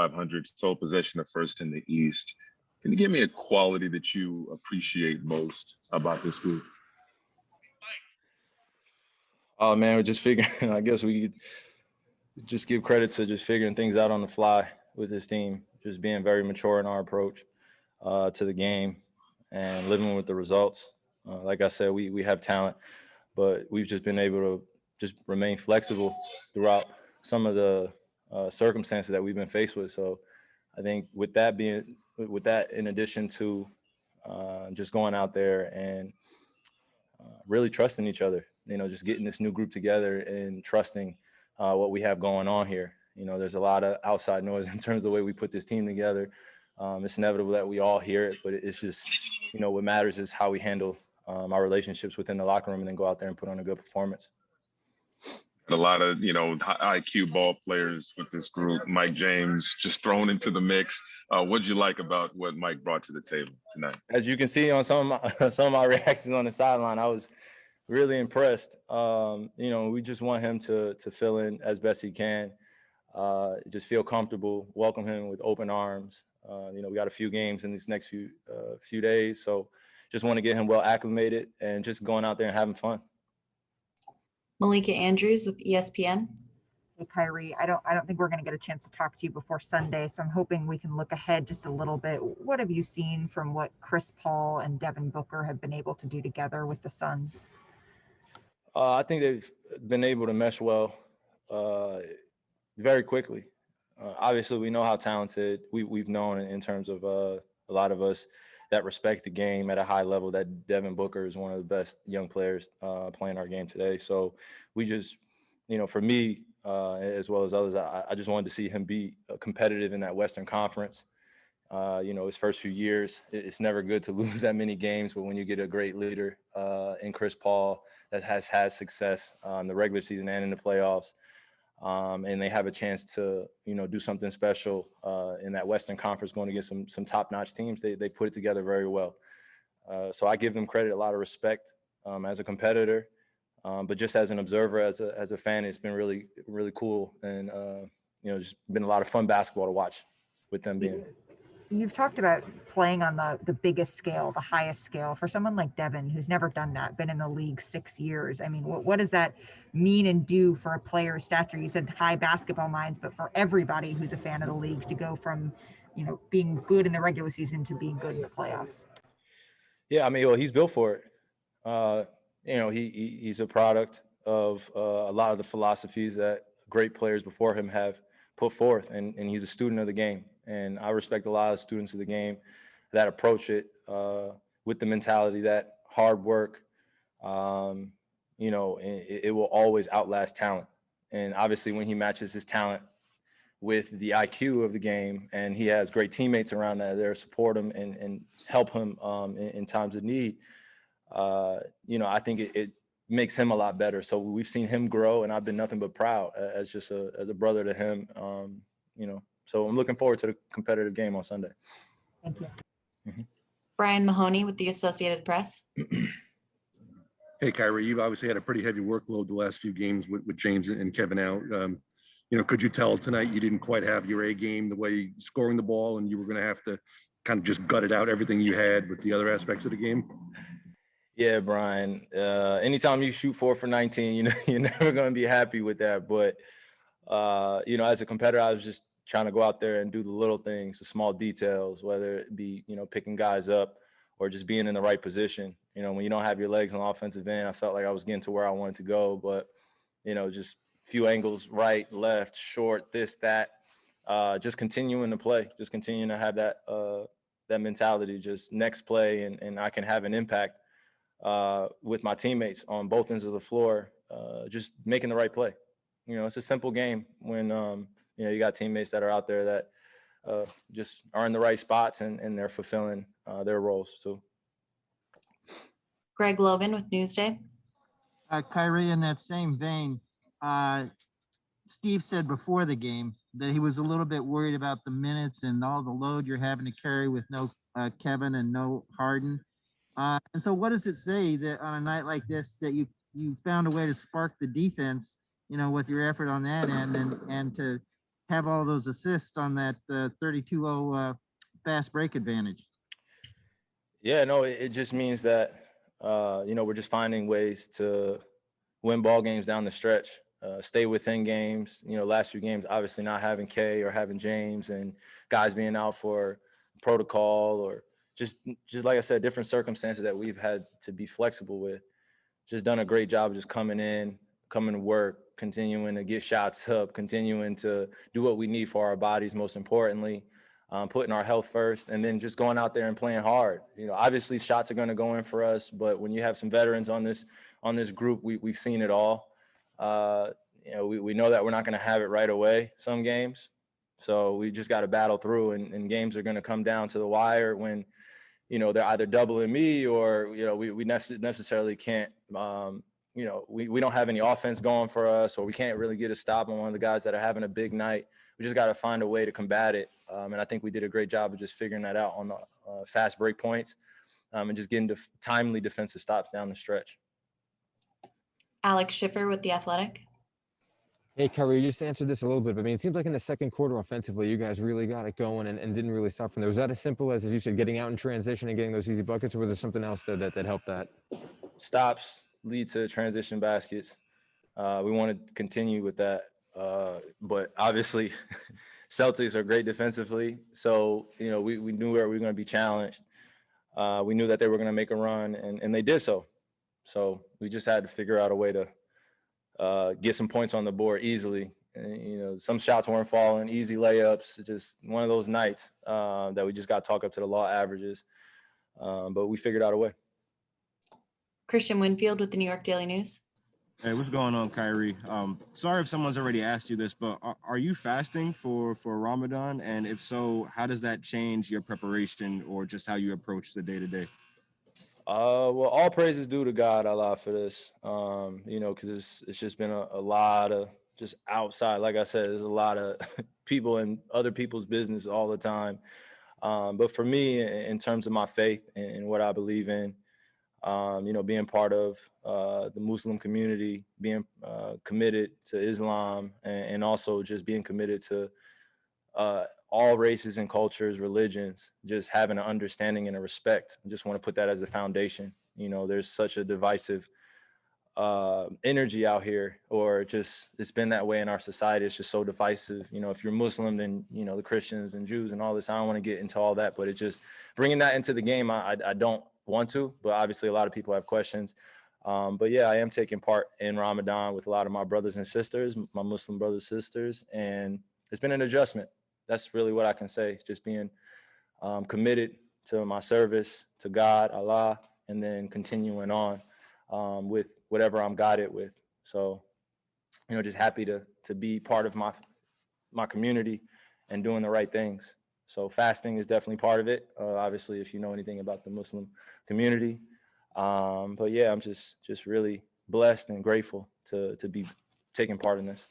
500, sole possession of first in the East. Can you give me a quality that you appreciate most about this group? Oh man, we're just figuring. I guess we just give credit to just figuring things out on the fly with this team. Just being very mature in our approach to the game and living with the results. Like I said, we have talent, but we've just been able to just remain flexible throughout some of the circumstances that we've been faced with. So I think with that, in addition to just going out there and really trusting each other, just getting this new group together and trusting what we have going on here. There's a lot of outside noise in terms of the way we put this team together. It's inevitable that we all hear it, but it's just, what matters is how we handle our relationships within the locker room and then go out there and put on a good performance. A lot of, high IQ ball players with this group. Mike James just thrown into the mix. What'd you like about what Mike brought to the table tonight? As you can see on some of my reactions on the sideline, I was really impressed. We just want him to fill in as best he can. Just feel comfortable, welcome him with open arms. We got a few games in these next few days, so just want to get him well acclimated and just going out there and having fun. Malika Andrews with ESPN. Hey, Kyrie, I don't think we're going to get a chance to talk to you before Sunday, so I'm hoping we can look ahead just a little bit. What have you seen from what Chris Paul and Devin Booker have been able to do together with the Suns? I think they've been able to mesh well very quickly. Obviously, we know how talented we've known in terms of a lot of us that respect the game at a high level, that Devin Booker is one of the best young players playing our game today. So we just, for me, as well as others, I just wanted to see him be competitive in that Western Conference. His first few years, it's never good to lose that many games, but when you get a great leader in Chris Paul that has had success in the regular season and in the playoffs, and they have a chance to, do something special in that Western Conference going against some top-notch teams, they put it together very well. So I give them credit, a lot of respect as a competitor, but just as an observer, as a fan, it's been really, really cool. And, just been a lot of fun basketball to watch with them being. You've talked about playing on the biggest scale, the highest scale. For someone like Devin, who's never done that, been in the league 6 years, I mean, what does that mean and do for a player's stature? You said high basketball minds, but for everybody who's a fan of the league to go from, being good in the regular season to being good in the playoffs. Yeah, I mean, well, he's built for it. He's a product of a lot of the philosophies that great players before him have put forth, and he's a student of the game. And I respect a lot of students of the game that approach it with the mentality that hard work, it will always outlast talent. And obviously when he matches his talent with the IQ of the game and he has great teammates around that there to support him and help him in times of need, I think it makes him a lot better. So we've seen him grow, and I've been nothing but proud as a brother to him, So I'm looking forward to the competitive game on Sunday. Thank you. Mm-hmm. Brian Mahoney with the Associated Press. Hey, Kyrie, you've obviously had a pretty heavy workload the last few games with James and Kevin out. Could you tell tonight you didn't quite have your A game, the way scoring the ball, and you were going to have to kind of just gut it out, everything you had with the other aspects of the game? Yeah, Brian. Anytime you shoot 4 for 19, you're never going to be happy with that. But, as a competitor, I was just trying to go out there and do the little things, the small details, whether it be, picking guys up or just being in the right position. When you don't have your legs on the offensive end, I felt like I was getting to where I wanted to go. But, just a few angles, right, left, short, this, that, just continuing to play, just continuing to have that mentality, just next play, and I can have an impact with my teammates on both ends of the floor, just making the right play. It's a simple game when, you got teammates that are out there that just are in the right spots and they're fulfilling their roles. So, Greg Logan with Newsday. Kyrie, in that same vein, Steve said before the game that he was a little bit worried about the minutes and all the load you're having to carry with no Kevin and no Harden. And so what does it say that on a night like this that you found a way to spark the defense, with your effort on that end and to have all those assists on that 32-0 fast break advantage? Yeah, no, it just means that, we're just finding ways to win ball games down the stretch, stay within games. Last few games, obviously not having K or having James and guys being out for protocol or just like I said, different circumstances that we've had to be flexible with. Just done a great job of just coming to work, continuing to get shots up, continuing to do what we need for our bodies, most importantly, putting our health first, and then just going out there and playing hard. Obviously shots are going to go in for us, but when you have some veterans on this group, we've seen it all. We know that we're not going to have it right away some games, so we just got to battle through, and games are going to come down to the wire when they're either doubling me or we necessarily can't. We don't have any offense going for us, or we can't really get a stop on one of the guys that are having a big night. We just got to find a way to combat it, and I think we did a great job of just figuring that out on the fast break points, and just getting timely defensive stops down the stretch. Alex Schiffer with The Athletic. Hey, Kyrie, you just answered this a little bit, but it seems like in the second quarter offensively, you guys really got it going and didn't really stop from there. Was that as simple as you said, getting out in transition and getting those easy buckets, or was there something else that helped that? Stops lead to transition baskets. We want to continue with that, but obviously Celtics are great defensively, so we knew where we were going to be challenged. We knew that they were going to make a run, and they did so. So we just had to figure out a way to get some points on the board easily. And, some shots weren't falling, easy layups, just one of those nights that we just got to talk up to the law averages. But we figured out a way. Christian Winfield with the New York Daily News. Hey, what's going on, Kyrie? Sorry if someone's already asked you this, but are you fasting for Ramadan? And if so, how does that change your preparation or just how you approach the day-to-day? Well, all praise is due to God, Allah, for this. Because it's just been a lot of just outside. Like I said, there's a lot of people in other people's business all the time. But for me, in terms of my faith and what I believe in, being part of the Muslim community, being committed to Islam, and also just being committed to all races and cultures, religions, just having an understanding and a respect. I just want to put that as the foundation. There's such a divisive energy out here, or just it's been that way in our society. It's just so divisive. If you're Muslim, then the Christians and Jews and all this. I don't want to get into all that, but it just bringing that into the game. I don't want to, but obviously a lot of people have questions. But yeah, I am taking part in Ramadan with a lot of my brothers and sisters, my Muslim brothers and sisters, and it's been an adjustment. That's really what I can say. Just being committed to my service to God, Allah, and then continuing on with whatever I'm guided with. So, just happy to be part of my community and doing the right things. So fasting is definitely part of it. Obviously, if you know anything about the Muslim community. But yeah, I'm just really blessed and grateful to be taking part in this.